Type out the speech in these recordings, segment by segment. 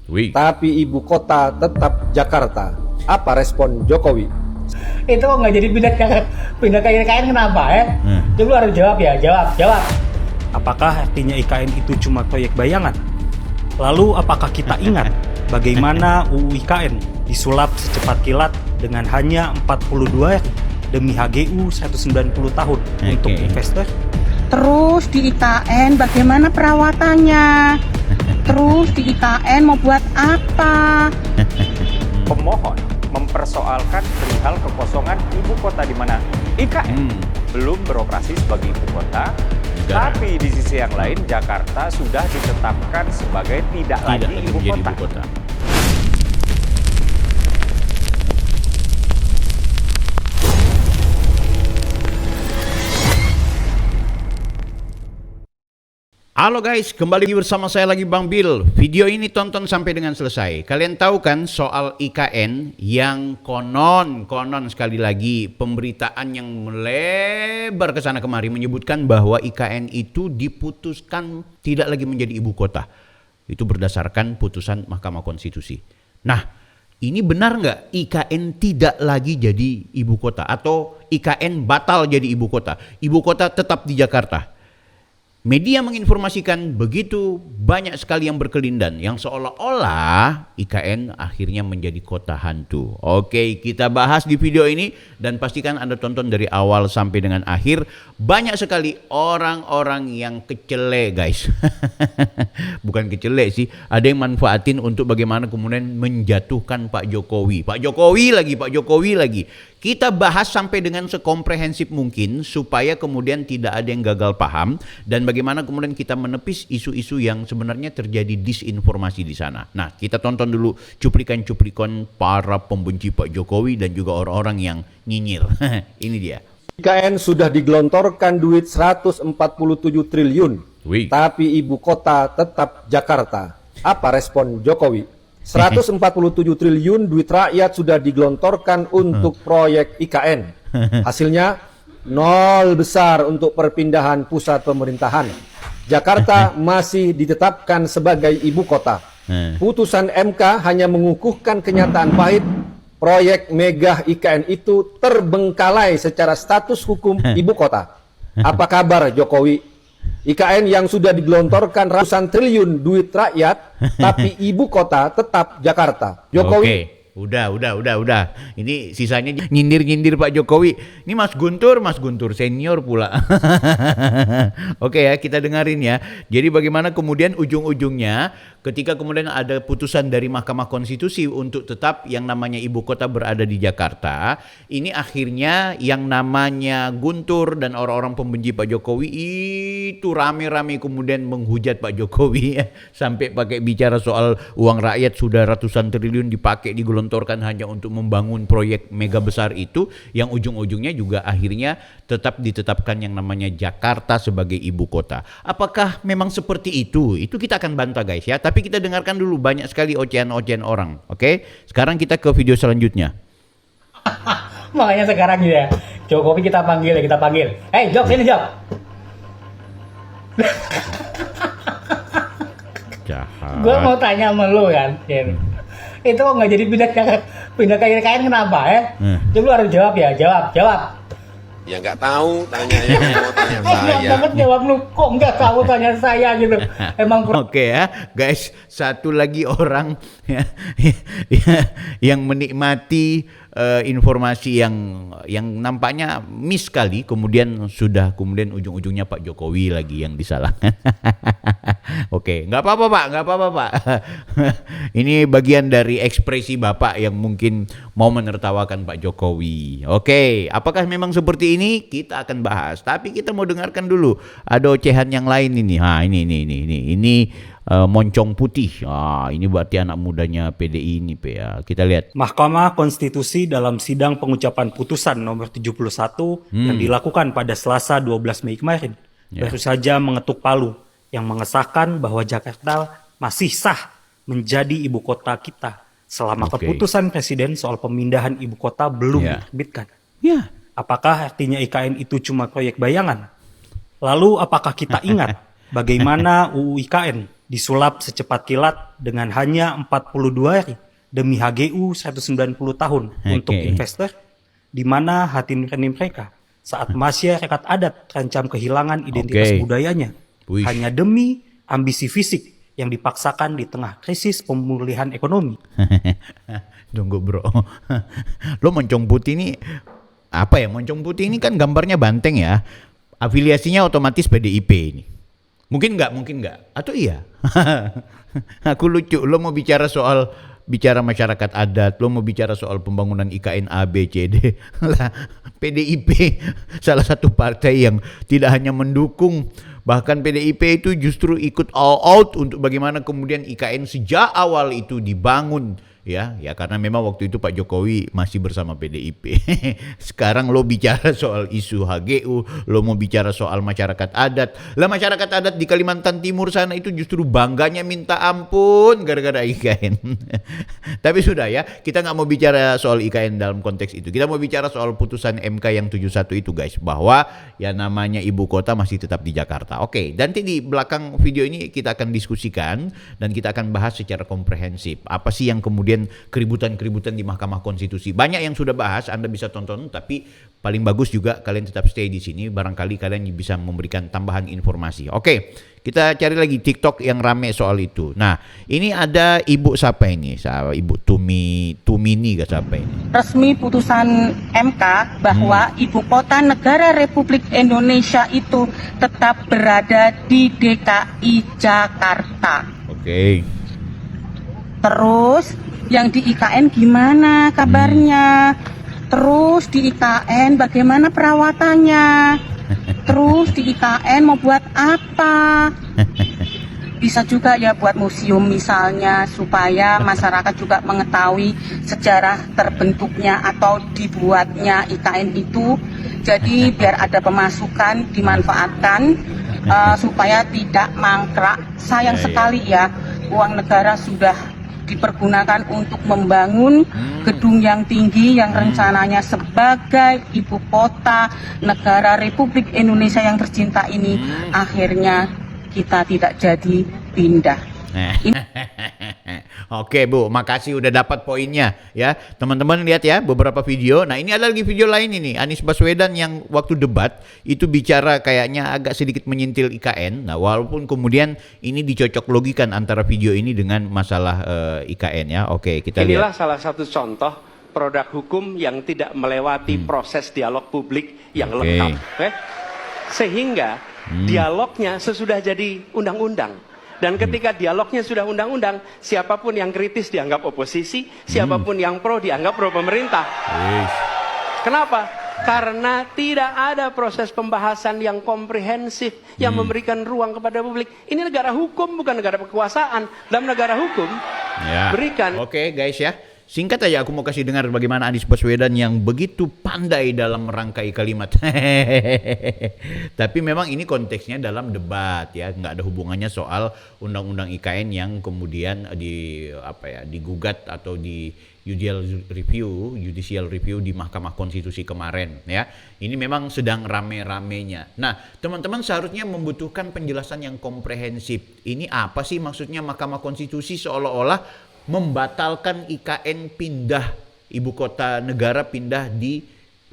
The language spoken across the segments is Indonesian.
Wih. tapi ibu kota tetap Jakarta. Apa respon Jokowi? Itu kok nggak jadi pindah ke IKN kenapa ya? Itu lu harus jawab ya, jawab. Apakah artinya IKN itu cuma proyek bayangan? Lalu apakah kita ingat bagaimana UU IKN disulap secepat kilat dengan hanya 42 hari demi HGU 190 tahun untuk investor? Terus di IKN bagaimana perawatannya? Terus di IKN mau buat apa? Pemohon mempersoalkan perihal kekosongan ibu kota di mana IKN belum beroperasi sebagai ibu kota, tapi di sisi yang lain Jakarta sudah ditetapkan sebagai tidak lagi ibu kota. Halo guys, kembali bersama saya lagi Bang Bill. Video ini tonton sampai dengan selesai. Kalian tahu kan soal IKN yang konon sekali lagi pemberitaan yang melebar ke sana kemari menyebutkan bahwa IKN itu diputuskan tidak lagi menjadi ibu kota. Itu berdasarkan putusan Mahkamah Konstitusi. Nah, ini benar nggak IKN tidak lagi jadi ibu kota atau IKN batal jadi ibu kota? Ibu kota tetap di Jakarta. Media menginformasikan begitu banyak sekali yang berkelindan yang seolah-olah IKN akhirnya menjadi kota hantu. Oke, kita bahas di video ini dan pastikan Anda tonton dari awal sampai dengan akhir. Banyak sekali orang-orang yang kecele guys. Bukan kecele sih, ada yang manfaatin untuk bagaimana kemudian menjatuhkan Pak Jokowi. Pak Jokowi lagi. Kita bahas sampai dengan sekomprehensif mungkin supaya kemudian tidak ada yang gagal paham dan bagaimana kemudian kita menepis isu-isu yang sebenarnya terjadi disinformasi di sana. Nah, kita tonton dulu cuplikan-cuplikan para pembenci Pak Jokowi dan juga orang-orang yang nyinyir. Ini dia. IKN sudah digelontorkan duit 147 triliun, tapi ibu kota tetap Jakarta. Apa respon Jokowi? 147 triliun duit rakyat sudah digelontorkan untuk proyek IKN. Hasilnya nol besar untuk perpindahan pusat pemerintahan. Jakarta masih ditetapkan sebagai ibu kota. Putusan MK hanya mengukuhkan kenyataan pahit. Proyek mega IKN itu terbengkalai secara status hukum ibu kota. Apa kabar Jokowi? IKN yang sudah digelontorkan ratusan triliun duit rakyat, tapi ibu kota tetap Jakarta. Jokowi. Oke. Udah. Ini sisanya nyindir-nyindir Pak Jokowi. Ini Mas Guntur senior pula. Oke ya, kita dengerin ya. Jadi bagaimana kemudian ujung-ujungnya ketika kemudian ada putusan dari Mahkamah Konstitusi untuk tetap yang namanya ibu kota berada di Jakarta, ini akhirnya yang namanya Guntur dan orang-orang pembenci Pak Jokowi itu rame-rame kemudian menghujat Pak Jokowi ya. Sampai pakai bicara soal uang rakyat sudah ratusan triliun dipakai digelontorkan hanya untuk membangun proyek mega besar itu yang ujung-ujungnya juga akhirnya tetap ditetapkan yang namanya Jakarta sebagai ibu kota. Apakah memang seperti itu? Itu kita akan bantah guys ya. Tapi kita dengarkan dulu banyak sekali ocehan-ocehan orang. Oke? Sekarang kita ke video selanjutnya. Makanya sekarang ya, Jokowi kita panggil. Jok, sini Jok. Jahat. Gue mau tanya sama lu kan, itu kok nggak jadi pindah ke IKN kenapa ya? Itu lu harus jawab ya, jawab. Ya nggak tahu, tanya ya, mau tanya saya. Banget jawab lu, kok nggak tahu tanya saya gitu. Emang Oke ya, guys, satu lagi orang ya, yang menikmati informasi yang nampaknya miss sekali, kemudian ujung-ujungnya Pak Jokowi lagi yang disalahkan. Oke, nggak apa-apa Pak. Ini bagian dari ekspresi Bapak yang mungkin mau menertawakan Pak Jokowi. Oke, apakah memang seperti ini? Kita akan bahas. Tapi kita mau dengarkan dulu. Ada ocehan yang lain ini. Ini moncong putih. Ini berarti anak mudanya PDI ini, ya. Kita lihat. Mahkamah Konstitusi dalam sidang pengucapan putusan nomor 71 yang dilakukan pada Selasa 12 Mei kemarin baru saja mengetuk palu yang mengesahkan bahwa Jakarta masih sah menjadi ibu kota kita selama keputusan Presiden soal pemindahan ibu kota belum diterbitkan. Apakah artinya IKN itu cuma proyek bayangan? Lalu apakah kita ingat bagaimana UU IKN disulap secepat kilat dengan hanya 42 hari demi HGU 190 tahun untuk investor, di mana hati nurani mereka saat masyarakat adat terancam kehilangan identitas budayanya hanya demi ambisi fisik yang dipaksakan di tengah krisis pemulihan ekonomi. Tunggu bro, lo Moncong Putih ini apa ya? Moncong Putih ini kan gambarnya banteng ya, afiliasinya otomatis PDIP ini. Mungkin nggak, atau iya? Aku lucu, lo mau bicara masyarakat adat, lo mau bicara soal pembangunan IKN A, B, C, D. Lah, PDIP salah satu partai yang tidak hanya mendukung, bahkan PDIP itu justru ikut all out untuk bagaimana kemudian IKN sejak awal itu dibangun. Ya karena memang waktu itu Pak Jokowi masih bersama PDIP. Sekarang lo bicara soal isu HGU, lo mau bicara soal masyarakat adat. Lah masyarakat adat di Kalimantan Timur sana itu justru bangganya minta ampun gara-gara IKN. Tapi sudah ya, kita nggak mau bicara soal IKN dalam konteks itu. Kita mau bicara soal putusan MK yang 71 itu guys, bahwa ya namanya ibu kota masih tetap di Jakarta. Oke, nanti di belakang video ini kita akan diskusikan dan kita akan bahas secara komprehensif. Apa sih yang kemudian keributan-keributan di Mahkamah Konstitusi. Banyak yang sudah bahas, Anda bisa tonton, tapi paling bagus juga kalian tetap stay di sini, barangkali kalian bisa memberikan tambahan informasi. Oke, kita cari lagi TikTok yang rame soal itu. Nah, ini ada Ibu siapa ini? Ibu Tumini gak siapa ini? Resmi putusan MK bahwa ibu kota negara Republik Indonesia itu tetap berada di DKI Jakarta. Oke. Terus yang di IKN gimana kabarnya? Terus di IKN bagaimana perawatannya? Terus di IKN mau buat apa? Bisa juga ya buat museum misalnya, supaya masyarakat juga mengetahui sejarah terbentuknya atau dibuatnya IKN itu. Jadi biar ada pemasukan, dimanfaatkan supaya tidak mangkrak. Sayang sekali ya, uang negara sudah dipergunakan untuk membangun gedung yang tinggi yang rencananya sebagai ibu kota negara Republik Indonesia yang tercinta ini, akhirnya kita tidak jadi pindah. Oke Bu, makasih udah dapat poinnya ya. Teman-teman lihat ya beberapa video. Nah ini ada lagi video lain ini, Anies Baswedan yang waktu debat itu bicara kayaknya agak sedikit menyentil IKN. Nah walaupun kemudian ini dicocok logikan antara video ini dengan masalah IKN ya. Oke, kita lihat. Inilah salah satu contoh produk hukum yang tidak melewati proses dialog publik yang lengkap. Sehingga dialognya sesudah jadi undang-undang. Dan ketika dialognya sudah undang-undang, siapapun yang kritis dianggap oposisi, siapapun yang pro dianggap pro pemerintah. Kenapa? Karena tidak ada proses pembahasan yang komprehensif, yang memberikan ruang kepada publik. Ini negara hukum, bukan negara kekuasaan. Dalam negara hukum, berikan. Oke guys ya. Singkat aja aku mau kasih dengar bagaimana Anies Baswedan yang begitu pandai dalam merangkai kalimat. Tapi memang ini konteksnya dalam debat ya, nggak ada hubungannya soal undang-undang IKN yang kemudian digugat atau di judicial review di Mahkamah Konstitusi kemarin ya. Ini memang sedang rame-ramenya. Nah, teman-teman seharusnya membutuhkan penjelasan yang komprehensif. Ini apa sih maksudnya Mahkamah Konstitusi seolah-olah membatalkan IKN pindah ibu kota negara pindah di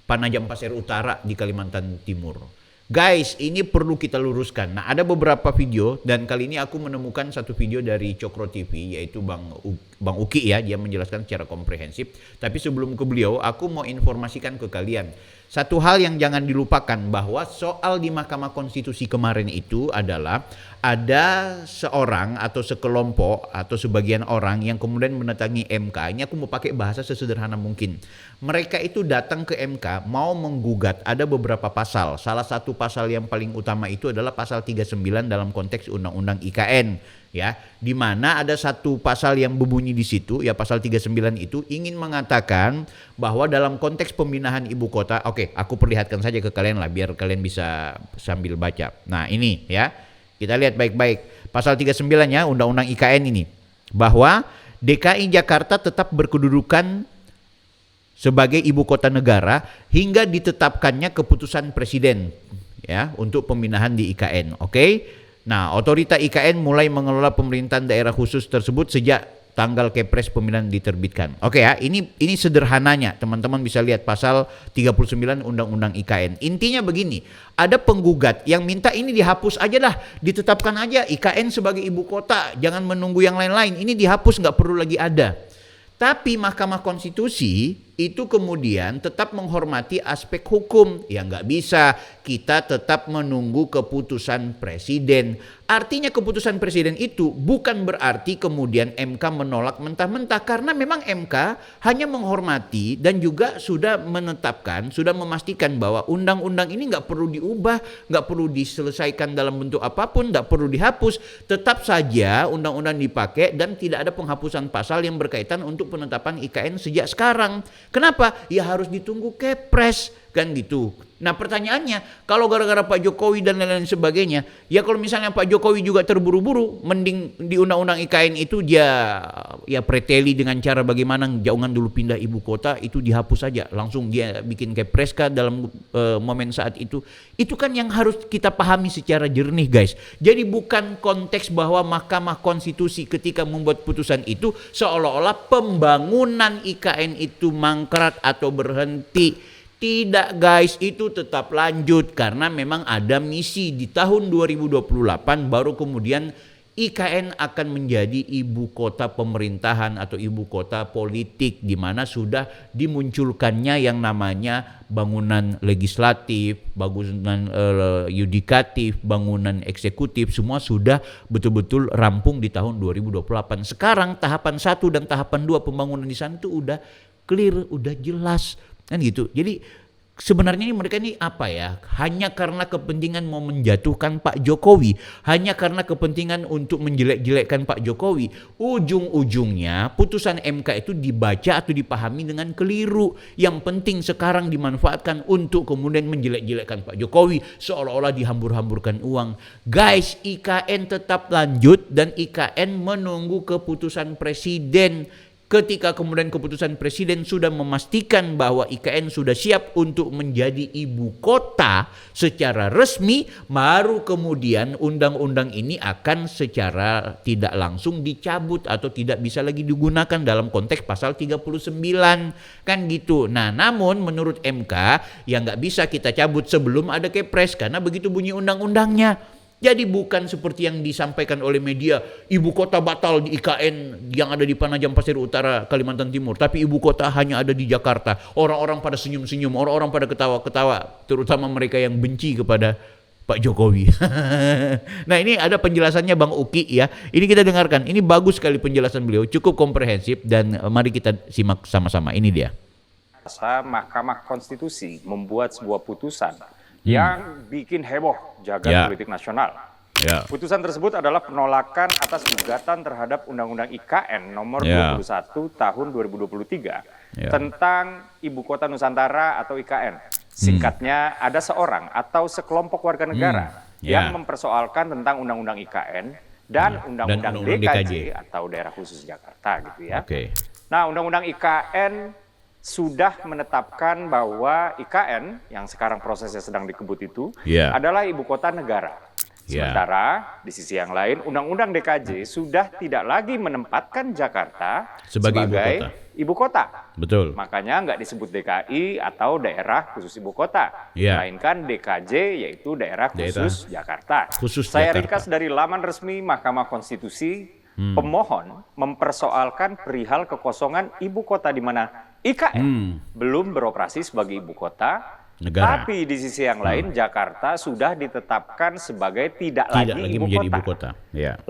Panajam Pasir Utara di Kalimantan Timur. Guys, ini perlu kita luruskan. Nah, ada beberapa video dan kali ini aku menemukan satu video dari Cokro TV yaitu Bang Uki ya, dia menjelaskan secara komprehensif. Tapi sebelum ke beliau, aku mau informasikan ke kalian. Satu hal yang jangan dilupakan bahwa soal di Mahkamah Konstitusi kemarin itu adalah ada seorang atau sekelompok atau sebagian orang yang kemudian mendatangi MK. Ini aku mau pakai bahasa sesederhana mungkin. Mereka itu datang ke MK mau menggugat ada beberapa pasal. Salah satu pasal yang paling utama itu adalah pasal 39 dalam konteks Undang-Undang IKN. Ya, di mana ada satu pasal yang berbunyi di situ, ya pasal 39 itu ingin mengatakan bahwa dalam konteks pemindahan ibu kota, oke, aku perlihatkan saja ke kalian lah biar kalian bisa sambil baca. Nah, ini ya. Kita lihat baik-baik. Pasal 39 ya, Undang-Undang IKN ini. Bahwa DKI Jakarta tetap berkedudukan sebagai ibu kota negara hingga ditetapkannya keputusan presiden ya untuk pemindahan di IKN. Oke. Nah, otorita IKN mulai mengelola pemerintahan daerah khusus tersebut sejak tanggal Kepres pemilihan diterbitkan. Oke ya, ini sederhananya. Teman-teman bisa lihat pasal 39 Undang-Undang IKN. Intinya begini, ada penggugat yang minta ini dihapus aja lah, ditetapkan aja IKN sebagai ibu kota, jangan menunggu yang lain-lain. Ini dihapus, nggak perlu lagi ada. Tapi Mahkamah Konstitusi itu kemudian tetap menghormati aspek hukum. Ya nggak bisa, kita tetap menunggu keputusan presiden. Artinya keputusan presiden itu bukan berarti kemudian MK menolak mentah-mentah, karena memang MK hanya menghormati dan juga sudah menetapkan, sudah memastikan bahwa undang-undang ini nggak perlu diubah, nggak perlu diselesaikan dalam bentuk apapun, nggak perlu dihapus. Tetap saja undang-undang dipakai dan tidak ada penghapusan pasal yang berkaitan untuk penetapan IKN sejak sekarang. Kenapa? Ya harus ditunggu Kepres, kan gitu. Nah pertanyaannya, kalau gara-gara Pak Jokowi dan lain-lain sebagainya, ya kalau misalnya Pak Jokowi juga terburu-buru, mending di undang-undang IKN itu dia ya preteli dengan cara bagaimana jangan dulu pindah ibu kota, itu dihapus saja, langsung dia bikin Kepres kah dalam momen saat itu. Itu kan yang harus kita pahami secara jernih, guys. Jadi bukan konteks bahwa Mahkamah Konstitusi ketika membuat putusan itu seolah-olah pembangunan IKN itu mangkrak atau berhenti. Tidak guys, itu tetap lanjut karena memang ada misi di tahun 2028 baru kemudian IKN akan menjadi ibu kota pemerintahan atau ibu kota politik, di mana sudah dimunculkannya yang namanya bangunan legislatif, bangunan yudikatif, bangunan eksekutif, semua sudah betul-betul rampung di tahun 2028. Sekarang tahapan 1 dan tahapan 2 pembangunan di sana itu udah clear, udah jelas. Kan gitu. Jadi sebenarnya mereka ini apa ya? Hanya karena kepentingan mau menjatuhkan Pak Jokowi, hanya karena kepentingan untuk menjelek-jelekkan Pak Jokowi, ujung-ujungnya putusan MK itu dibaca atau dipahami dengan keliru. Yang penting sekarang dimanfaatkan untuk kemudian menjelek-jelekkan Pak Jokowi, seolah-olah dihambur-hamburkan uang. Guys, IKN tetap lanjut dan IKN menunggu keputusan presiden. Ketika kemudian keputusan presiden sudah memastikan bahwa IKN sudah siap untuk menjadi ibu kota secara resmi, baru kemudian undang-undang ini akan secara tidak langsung dicabut atau tidak bisa lagi digunakan dalam konteks pasal 39, kan gitu. Nah namun menurut MK ya nggak bisa kita cabut sebelum ada Kepres karena begitu bunyi undang-undangnya. Jadi bukan seperti yang disampaikan oleh media, ibu kota batal di IKN yang ada di Panajam Pasir Utara, Kalimantan Timur, tapi ibu kota hanya ada di Jakarta. Orang-orang pada senyum-senyum, orang-orang pada ketawa-ketawa, terutama mereka yang benci kepada Pak Jokowi. Nah ini ada penjelasannya Bang Uki ya. Ini kita dengarkan, ini bagus sekali penjelasan beliau, cukup komprehensif dan mari kita simak sama-sama. Ini dia. Mahkamah Konstitusi membuat sebuah putusan yang bikin heboh jagat politik nasional. Putusan tersebut adalah penolakan atas gugatan terhadap Undang-Undang IKN nomor 21 tahun 2023 tentang Ibu Kota Nusantara atau IKN. Singkatnya, ada seorang atau sekelompok warga negara yang mempersoalkan tentang Undang-Undang IKN dan Undang-Undang DKJ atau Daerah Khusus Jakarta gitu ya. Nah, Undang-Undang IKN sudah menetapkan bahwa IKN yang sekarang prosesnya sedang dikebut itu adalah ibu kota negara. Sementara di sisi yang lain Undang-Undang DKJ sudah tidak lagi menempatkan Jakarta sebagai ibu kota. Betul. Makanya nggak disebut DKI atau daerah khusus ibu kota, melainkan DKJ yaitu daerah khusus Jakarta. Saya ringkas dari laman resmi Mahkamah Konstitusi. Pemohon mempersoalkan perihal kekosongan ibu kota di mana IKN belum beroperasi sebagai ibu kota negara. Tapi di sisi yang lain Jakarta sudah ditetapkan sebagai tidak lagi menjadi ibu kota.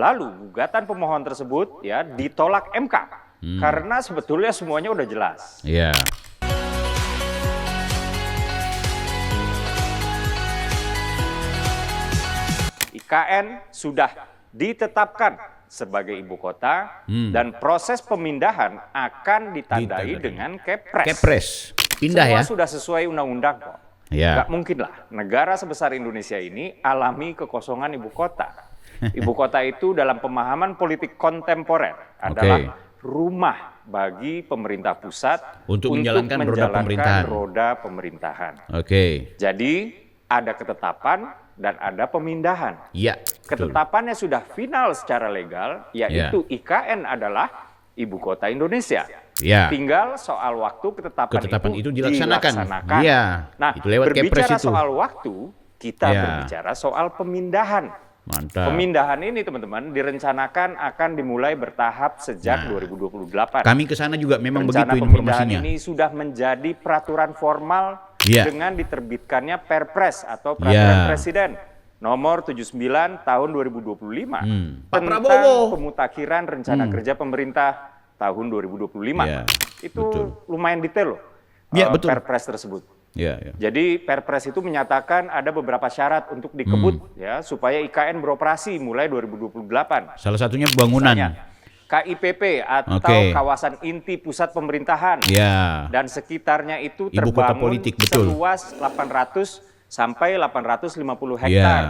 Lalu gugatan pemohon tersebut ditolak MK karena sebetulnya semuanya udah jelas. IKN sudah ditetapkan sebagai ibu kota dan proses pemindahan akan ditandai dengan Kepres. Pindah semua sudah sesuai undang-undang kok. Gak mungkin lah negara sebesar Indonesia ini alami kekosongan ibu kota. Ibu kota itu dalam pemahaman politik kontemporer adalah rumah bagi pemerintah pusat untuk menjalankan roda pemerintahan. Jadi ada ketetapan dan ada pemindahan. Ya, betul. Ketetapannya sudah final secara legal, yaitu IKN adalah ibu kota Indonesia. Ya. Tinggal soal waktu ketetapan itu dilaksanakan. Iya. Nah, Itu lewat Kepres berbicara itu. soal waktu, kita Ya. berbicara soal pemindahan. Mantap. Pemindahan ini teman-teman direncanakan akan dimulai bertahap sejak 2028. Kami ke sana juga memang Rencana begitu pemindahan informasinya. ini sudah menjadi peraturan formal Ya. dengan diterbitkannya Perpres atau Peraturan Ya. Presiden nomor 79 tahun 2025 Pak tentang Prabowo. pemutakhiran rencana kerja pemerintah tahun 2025. Ya, Itu betul. lumayan detail loh. Ya, betul. Perpres tersebut. Ya, ya. Jadi Perpres itu menyatakan ada beberapa syarat untuk dikebut ya supaya IKN beroperasi mulai 2028. Salah satunya bangunan. Misalnya, KIPP atau Oke. kawasan inti pusat pemerintahan Ya. dan sekitarnya itu Ibu kota terbangun politik, betul. seluas 800 sampai 850 Ya. hektar.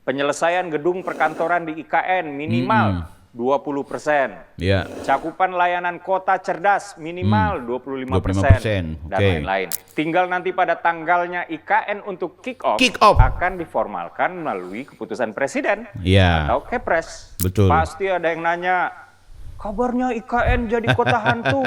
Penyelesaian gedung perkantoran di IKN minimal 20%. Ya. Cakupan layanan kota cerdas minimal 25% 25%, dan oke. lain-lain. Tinggal nanti pada tanggalnya IKN untuk kick off, Kick off. akan diformalkan melalui keputusan presiden Ya. atau Kepres. Betul. Pasti ada yang nanya, kabarnya IKN jadi kota hantu.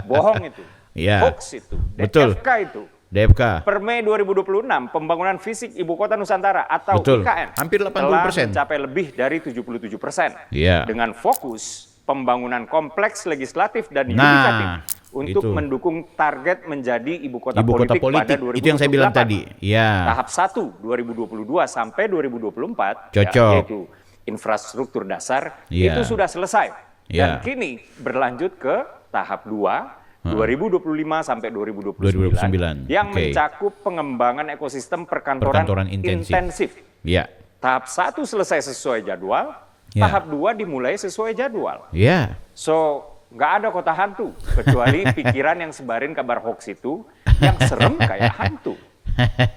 Bohong itu. Ya. Hoax itu. Betul. DFK itu. DFK. Per Mei 2026, pembangunan fisik Ibu Kota Nusantara atau Betul. IKN Hampir 80%. telah mencapai lebih dari 77%. Iya. Dengan fokus pembangunan kompleks legislatif dan Nah, yudikatif untuk itu. mendukung target menjadi Ibu Kota Ibu kota politik pada politik. 2028. Itu yang saya bilang tadi. Ya. Tahap 1 2022 sampai 2024 Cocok. yaitu infrastruktur dasar Iya. itu sudah selesai. Iya. Dan kini berlanjut ke tahap 2 2025 sampai 2029 yang Oke. mencakup pengembangan ekosistem perkantoran, Perkantoran intensif. Ya. Tahap 1 selesai sesuai jadwal, Ya. tahap 2 dimulai sesuai jadwal. Ya. So, nggak ada kota hantu, kecuali pikiran yang sebarin kabar hoax itu, yang serem kayak hantu.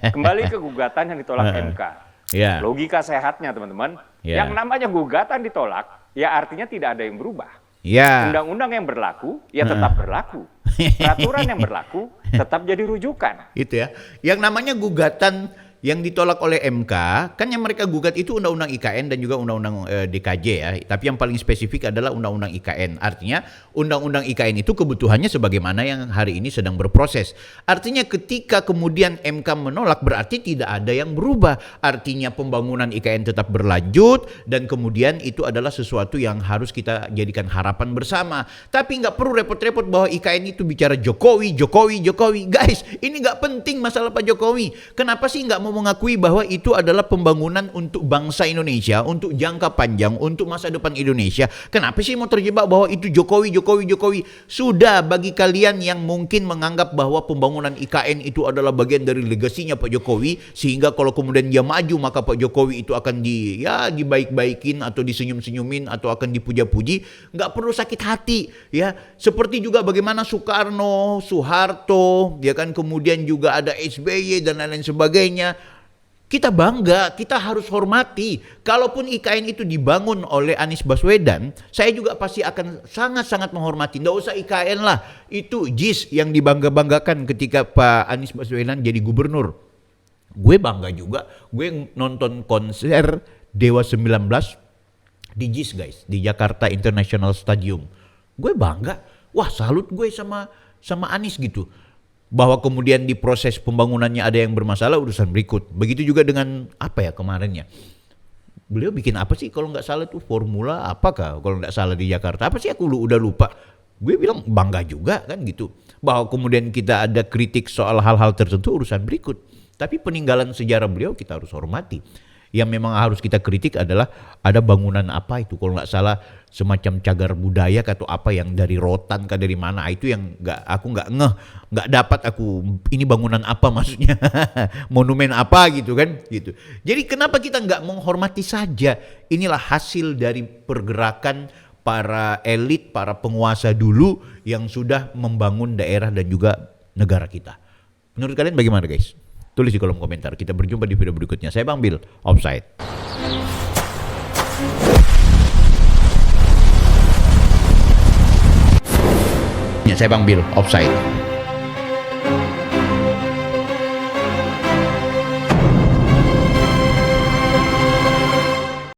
Kembali ke gugatan yang ditolak MK. Ya. Logika sehatnya teman-teman, Ya. yang namanya gugatan ditolak, ya artinya tidak ada yang berubah. Ya. Undang-undang yang berlaku, ya tetap berlaku. Peraturan yang berlaku, tetap jadi rujukan. Itu ya. Yang namanya gugatan yang ditolak oleh MK, kan yang mereka gugat itu Undang-Undang IKN dan juga Undang-Undang DKJ ya. Tapi yang paling spesifik adalah Undang-Undang IKN. Artinya Undang-Undang IKN itu kebutuhannya sebagaimana yang hari ini sedang berproses. Artinya ketika kemudian MK menolak berarti tidak ada yang berubah. Artinya pembangunan IKN tetap berlanjut dan kemudian itu adalah sesuatu yang harus kita jadikan harapan bersama. Tapi nggak perlu repot-repot bahwa IKN itu bicara Jokowi. Guys, ini nggak penting masalah Pak Jokowi. Kenapa sih nggak mau mengakui bahwa itu adalah pembangunan untuk bangsa Indonesia, untuk jangka panjang, untuk masa depan Indonesia? Kenapa sih mau terjebak bahwa itu Jokowi? Sudah, bagi kalian yang mungkin menganggap bahwa pembangunan IKN itu adalah bagian dari legasinya Pak Jokowi, sehingga kalau kemudian dia maju maka Pak Jokowi itu akan dibaik-baikin atau disenyum-senyumin atau akan dipuja-puji, nggak perlu sakit hati ya. Seperti juga bagaimana Soekarno, Soeharto, ya kan, kemudian juga ada SBY dan lain-lain sebagainya. Kita bangga, kita harus hormati. Kalaupun IKN itu dibangun oleh Anies Baswedan, saya juga pasti akan sangat-sangat menghormati. Nggak usah IKN lah, itu JIS yang dibangga-banggakan ketika Pak Anies Baswedan jadi gubernur. Gue bangga juga, gue nonton konser Dewa 19 di JIS guys, di Jakarta International Stadium. Gue bangga, wah salut gue sama Anies gitu. Bahwa kemudian di proses pembangunannya ada yang bermasalah, urusan berikut. Begitu juga dengan apa ya kemarinnya. Beliau bikin apa sih kalau nggak salah tuh, formula apakah kalau nggak salah di Jakarta. Apa sih aku udah lupa. Gue bilang bangga juga kan gitu. Bahwa kemudian kita ada kritik soal hal-hal tertentu, urusan berikut. Tapi peninggalan sejarah beliau kita harus hormati. Yang memang harus kita kritik adalah ada bangunan apa itu kalau nggak salah semacam cagar budaya atau apa yang dari rotan kah dari mana, itu yang aku nggak dapat aku ini bangunan apa maksudnya. Monumen apa gitu kan gitu. Jadi kenapa kita nggak menghormati saja? Inilah hasil dari pergerakan para elit, para penguasa dulu yang sudah membangun daerah dan juga negara kita. Menurut kalian bagaimana guys? Tulis di kolom komentar. Kita berjumpa di video berikutnya. Saya Bang Bil, Offside. Saya Bang Bil, Offside.